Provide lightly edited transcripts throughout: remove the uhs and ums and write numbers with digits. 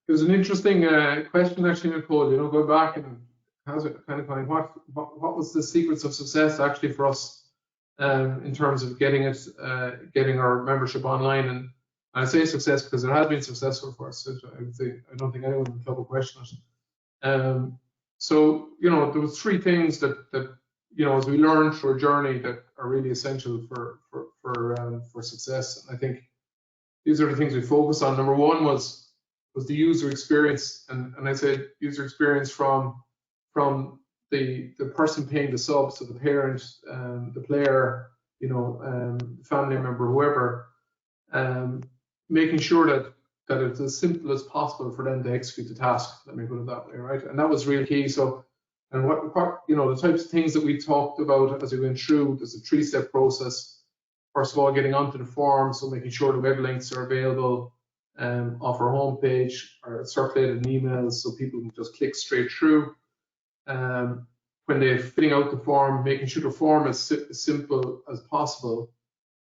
It was an interesting question, actually, Nicole. You know, going back and kind of going, what was the secrets of success actually for us in terms of getting our membership online? And I say success because it has been successful for us. I would say I don't think anyone in the club will question it. So you know, there was three things that you know, as we learned through our journey, that are really essential for success. And I think these are the things we focus on. Number one was the user experience, and I said user experience from the person paying the sub, so the parent, the player, you know, family member, whoever, making sure that it's as simple as possible for them to execute the task. Let me put it that way, right? And that was really key. So, and what you know, the types of things that we talked about as we went through, there's a 3-step process. First of all, getting onto the form, so making sure the web links are available off our homepage or circulated in emails, so people can just click straight through. When they're filling out the form, making sure the form is as simple as possible.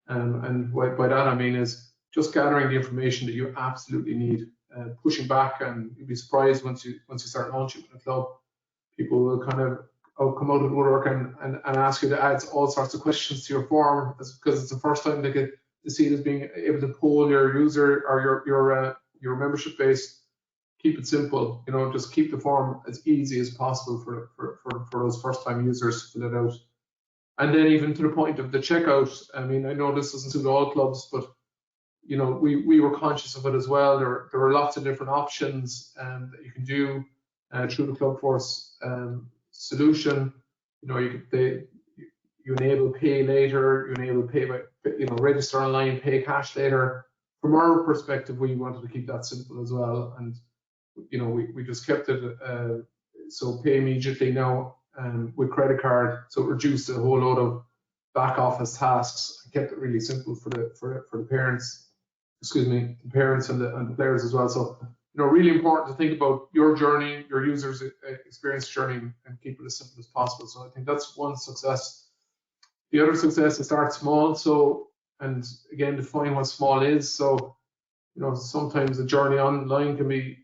And by that I mean is just gathering the information that you absolutely need, pushing back, and you'll be surprised once you start launching in a club, people will kind of come out of the woodwork and ask you to add all sorts of questions to your form, because it's the first time they get to see it as being able to poll your user or your membership base. Keep it simple, you know, just keep the form as easy as possible for those first-time users to fill it out. And then even to the point of the checkout, I mean, I know this doesn't suit all clubs, but you know, we were conscious of it as well. There are lots of different options that you can do through the Clubforce solution. You know, you enable pay later, you enable pay by, you know, register online, pay cash later. From our perspective, we wanted to keep that simple as well, and you know, we just kept it so pay immediately now with credit card, so it reduced a whole load of back office tasks and kept it really simple for the parents, excuse me, the parents and the players as well. So you know, really important to think about your journey, your users' experience journey, and keep it as simple as possible. So I think that's one success. The other success is start small. So, and again, define what small is. So you know, sometimes the journey online can be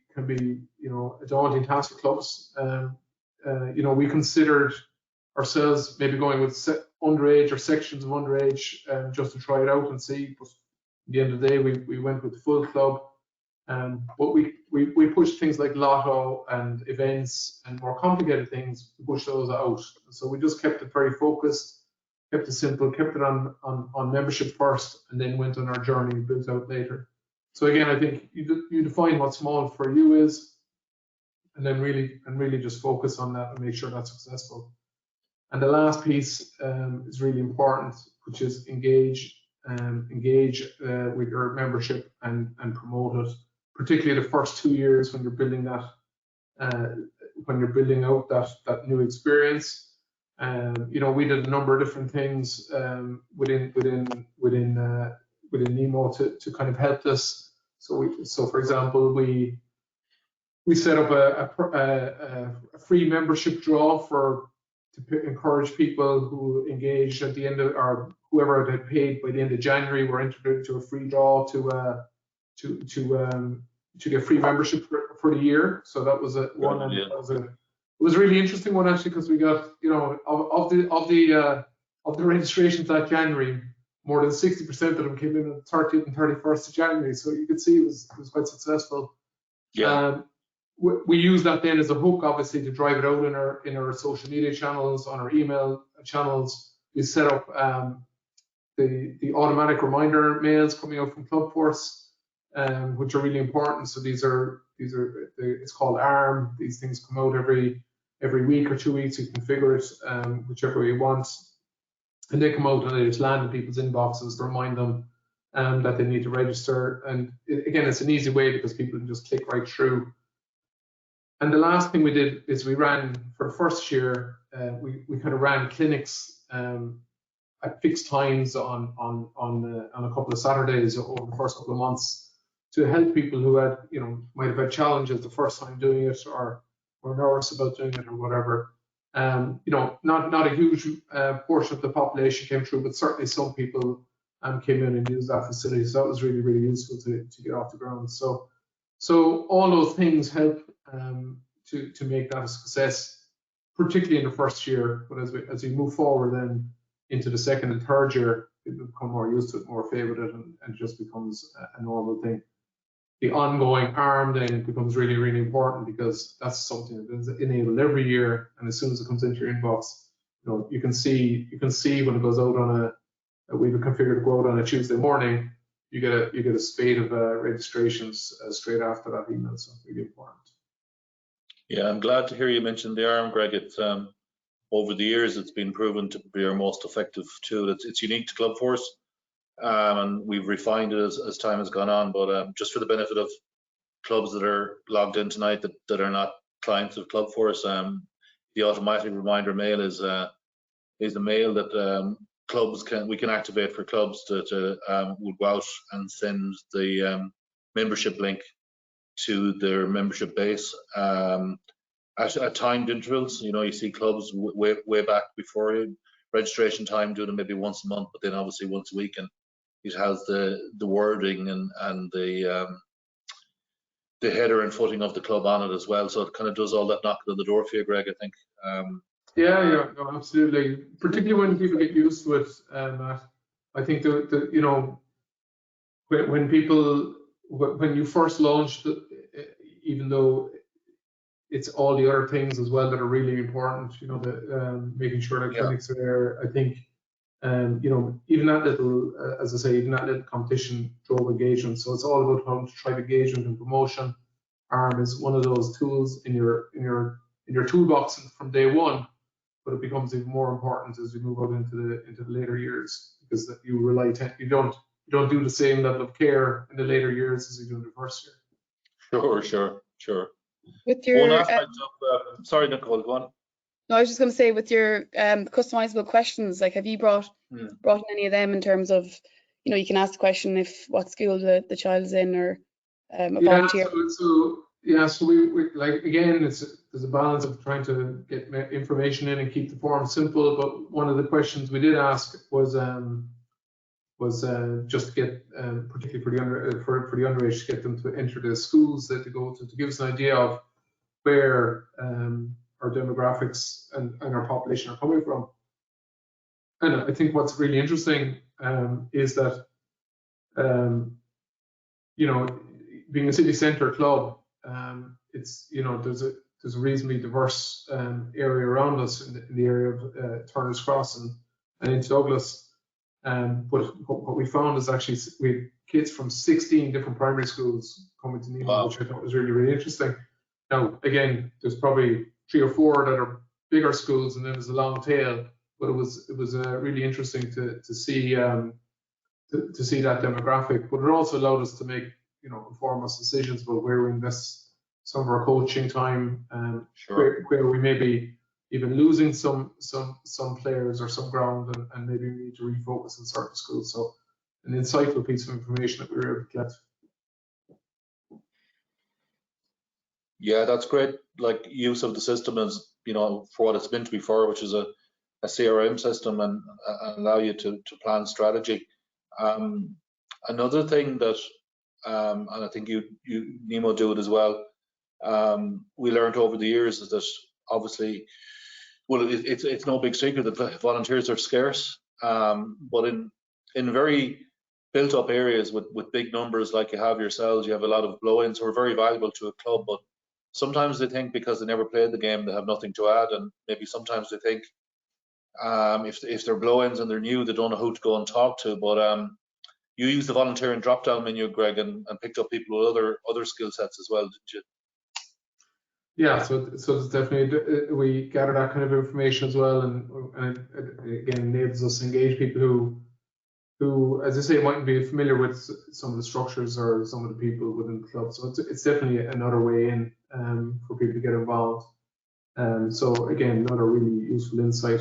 you know, a daunting task for clubs. You know, we considered ourselves maybe going with underage or sections of underage just to try it out and see. But at the end of the day, we went with the full club. But we pushed things like lotto and events and more complicated things to push those out. So we just kept it very focused, kept it simple, kept it on membership first, and then went on our journey and built out later. So again, I think you define what small for you is, and then really just focus on that and make sure that's successful. And the last piece is really important, which is engage with your membership and promote it, particularly the first 2 years when you're building that, when you're building out that new experience. You know, we did a number of different things within Nemo to kind of help this. So for example, we set up a free membership draw to encourage people who engaged at the end of, or whoever had paid by the end of January were entered into a free draw to get free membership for the year. So that was one, and it was a really interesting one actually, because we got, you know, of the registrations that January, more than 60% of them came in on the 30th and 31st of January. So you could see it was quite successful. Yeah. We use that then as a hook, obviously, to drive it out in our social media channels, on our email channels. We set up the automatic reminder mails coming out from Clubforce, which are really important. So these are it's called ARM. These things come out every week or 2 weeks. You can configure it whichever way you want. And they come out and they just land in people's inboxes to remind them that they need to register. And again, it's an easy way because people can just click right through. And the last thing we did is we ran, for the first year, we kind of ran clinics at fixed times on a couple of Saturdays over the first couple of months to help people who had, you know, might have had challenges the first time doing it, or were nervous about doing it or whatever. You know, not a huge portion of the population came through, but certainly some people came in and used that facility. So that was really, really useful to get off the ground. So So all those things help to make that a success, particularly in the first year. But as we move forward then into the second and third year, people become more used to it, more favourite it, and it just becomes a normal thing. The ongoing ARM then becomes really, really important, because that's something that is enabled every year, and as soon as it comes into your inbox, you can see when it goes out on we have it configured to go out on a Tuesday morning, you get a spate of registrations straight after that email. So really important. Yeah, I'm glad to hear you mention the ARM, Greg. It's over the years it's been proven to be our most effective tool. It's unique to Clubforce, and we've refined it as time has gone on. But just for the benefit of clubs that are logged in tonight that are not clients of Clubforce, the automatic reminder mail is the mail that we can activate for clubs that would go out and send the membership link to their membership base at timed intervals. You see clubs way back before you, registration time, doing it maybe once a month, but then obviously once a week, and it has the wording and the header and footing of the club on it as well. So it kind of does all that knocking on the door for you, Greg, I think. Yeah, no, absolutely. Particularly when people get used to it, Matt. I think when you first launched, even though it's all the other things as well that are really important, making sure that clinics are there. I think, even that little, as I say, even that little competition drove engagement. So it's all about how to drive engagement and promotion. ARM is one of those tools in your toolbox from day one, but it becomes even more important as we move out into the later years, because that you don't do the same level of care in the later years as you do in the first year. Sure. With your one aspect of sorry, Nicole, go on. No, I was just going to say, with your customizable questions, like, have you brought in any of them in terms of, you can ask the question if what school the child is in, or a volunteer. So we like, again, there's a balance of trying to get information in and keep the form simple. But one of the questions we did ask was just to get, particularly for the underage, to get them to enter the schools that they go to give us an idea of where our demographics and our population are coming from. And I think what's really interesting is that, being a city centre club, it's, there's a reasonably diverse area around us in the area of Turner's Cross and into Douglas. But what we found is actually we had kids from 16 different primary schools coming to Nemo, which I thought was really, really interesting. Now, again, there's probably 3 or 4 that are bigger schools, and then there's a long tail. But it was really interesting to see that demographic. But it also allowed us to make informed decisions about where we invest some of our coaching time, where we may be even losing some players or some ground, and maybe we need to refocus on certain schools. So an insightful piece of information that we were able to get. Yeah, that's great. Like, use of the system is, for what it's meant to be for, which is a CRM system, and allow you to plan strategy. Another thing that, and I think you Nemo do it as well, we learned over the years is that obviously, well, it's no big secret that volunteers are scarce, but in very built up areas with big numbers like you have yourselves, you have a lot of blow-ins who are very valuable to a club, but sometimes they think because they never played the game they have nothing to add, and maybe sometimes they think if they're blow-ins and they're new, they don't know who to go and talk to. But you use the volunteer and drop-down menu, Greg, and picked up people with other skill sets as well, didn't you? Yeah, so it's definitely, we gather that kind of information as well, and it again enables us to engage people who, as I say, mightn't be familiar with some of the structures or some of the people within the club. So it's definitely another way in for people to get involved. So again, another really useful insight